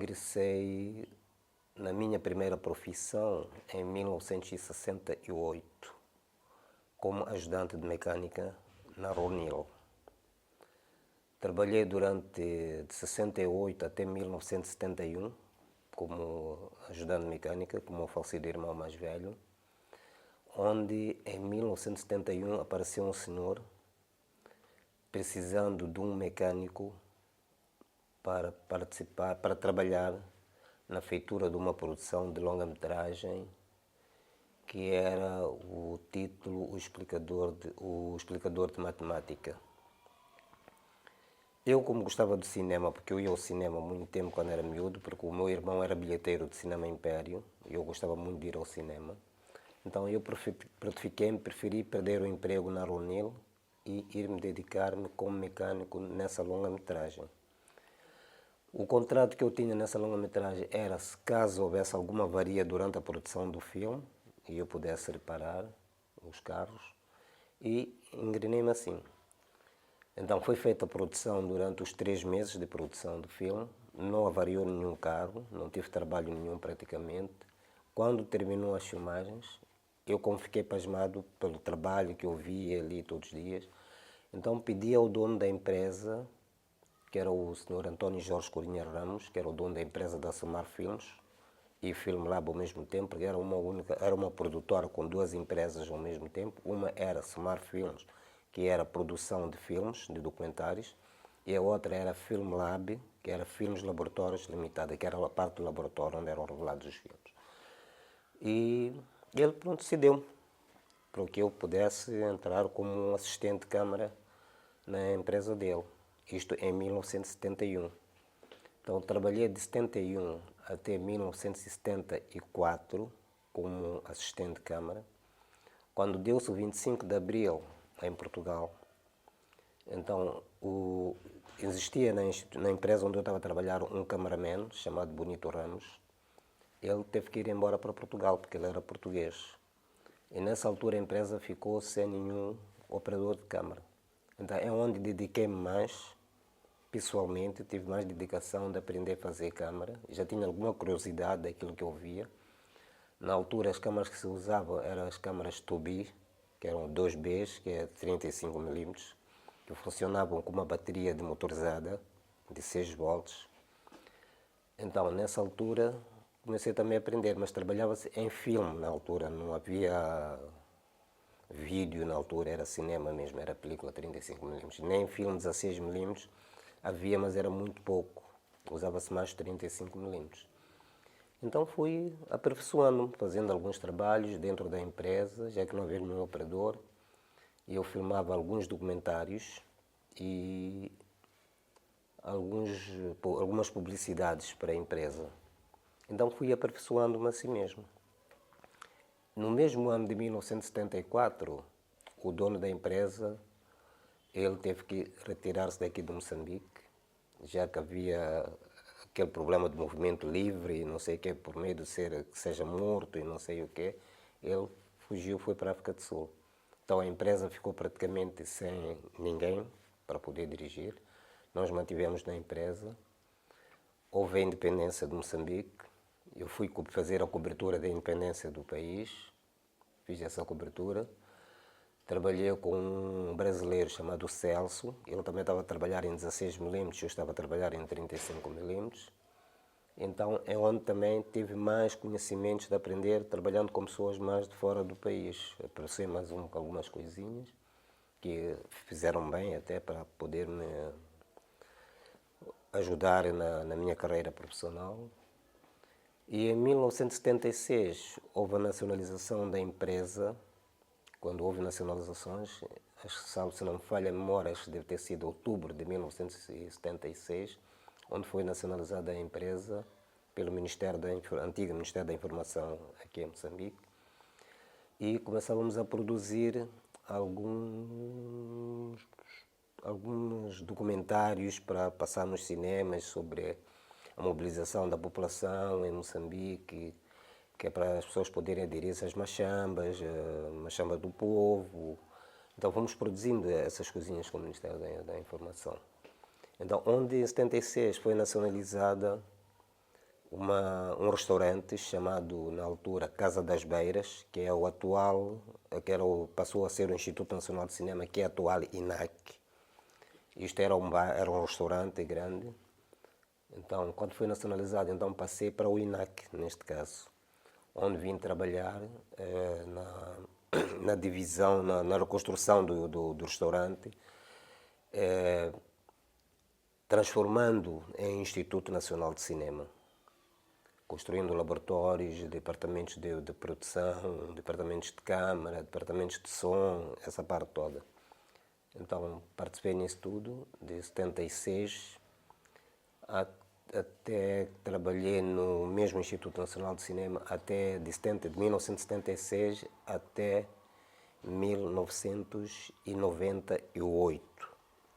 ingressei na minha primeira profissão em 1968, como ajudante de mecânica na Ronil. Trabalhei de 68 até 1971 como ajudante de mecânica, como o falecido irmão mais velho, onde em 1971 apareceu um senhor precisando de um mecânico para participar, para trabalhar na feitura de uma produção de longa-metragem que era o título o explicador de matemática. Eu, como gostava de cinema, porque eu ia ao cinema há muito tempo quando era miúdo, porque o meu irmão era bilheteiro de Cinema Império, e eu gostava muito de ir ao cinema, então eu preferi perder o emprego na Ronil e ir-me dedicar-me como mecânico nessa longa-metragem. O contrato que eu tinha nessa longa-metragem era, se caso houvesse alguma avaria durante a produção do filme, e eu pudesse reparar os carros, e engrenei-me assim. Então foi feita a produção durante os 3 meses de produção do filme, não avariou nenhum carro, não tive trabalho nenhum praticamente. Quando terminou as filmagens, eu como fiquei pasmado pelo trabalho que eu via ali todos os dias, então pedi ao dono da empresa, que era o Sr. António Jorge Corinha Ramos, que era o dono da empresa da Somar Filmes e Film Lab ao mesmo tempo, porque era uma produtora com 2 empresas ao mesmo tempo. Uma era Somar Filmes, que era produção de filmes, de documentários, e a outra era Film Lab, que era Filmes Laboratórios Limitada, que era a parte do laboratório onde eram revelados os filmes. E ele decidiu para que eu pudesse entrar como um assistente de câmara na empresa dele, isto em 1971. Então trabalhei de 71 até 1974 como assistente de câmara. Quando deu-se o 25 de Abril em Portugal, então existia na empresa onde eu estava a trabalhar um cameraman chamado Bonito Ramos. Ele teve que ir embora para Portugal porque ele era português. E nessa altura a empresa ficou sem nenhum operador de câmara. Então é onde dediquei-me mais, pessoalmente, tive mais dedicação de aprender a fazer câmara. Já tinha alguma curiosidade daquilo que eu via. Na altura as câmaras que se usavam eram as câmaras Tobii, que eram 2Bs, que é 35 mm, que funcionavam com uma bateria demotorizada de 6 volts. Então, nessa altura, comecei também a aprender, mas trabalhava-se em filme na altura, não havia vídeo na altura, era cinema mesmo, era película 35 mm. Nem filme 16 mm havia, mas era muito pouco, usava-se mais 35 mm. Então fui aperfeiçoando-me, fazendo alguns trabalhos dentro da empresa, já que não havia nenhum operador. Eu filmava alguns documentários e algumas publicidades para a empresa. Então fui aperfeiçoando-me a si mesmo. No mesmo ano de 1974, o dono da empresa, ele teve que retirar-se daqui de Moçambique, já que havia aquele problema de movimento livre e não sei o quê, por medo de que seja morto e não sei o quê. Ele fugiu, foi para a África do Sul. Então a empresa ficou praticamente sem ninguém para poder dirigir. Nós mantivemos na empresa. Houve a independência de Moçambique. Eu fui fazer a cobertura da independência do país. Fiz essa cobertura. Trabalhei com um brasileiro chamado Celso. Ele também estava a trabalhar em 16 mm, eu estava a trabalhar em 35 mm. Então é onde também tive mais conhecimentos de aprender, trabalhando com pessoas mais de fora do país. Apareci mais com algumas coisinhas que fizeram bem até para poder me ajudar na minha carreira profissional. E em 1976 houve a nacionalização da empresa. Quando houve nacionalizações, se não me falha a memória, acho que deve ter sido outubro de 1976, onde foi nacionalizada a empresa pelo antigo Ministério da Informação aqui em Moçambique. E começávamos a produzir alguns documentários para passar nos cinemas sobre a mobilização da população em Moçambique, que é para as pessoas poderem aderir-se às machambas, machamba do povo. Então fomos produzindo essas coisinhas com o Ministério da Informação. Então, onde em 76 foi nacionalizada um restaurante chamado, na altura, Casa das Beiras, que é o atual, passou a ser o Instituto Nacional de Cinema, que é o atual INAC. Isto era era um restaurante grande. Então, quando foi nacionalizado, então passei para o INAC, neste caso, onde vim trabalhar na divisão, na reconstrução do restaurante, transformando em Instituto Nacional de Cinema, construindo laboratórios, departamentos de produção, departamentos de câmara, departamentos de som, essa parte toda. Então, participei nisso tudo, de 76 até trabalhei no mesmo Instituto Nacional de Cinema de 1976 até 1998.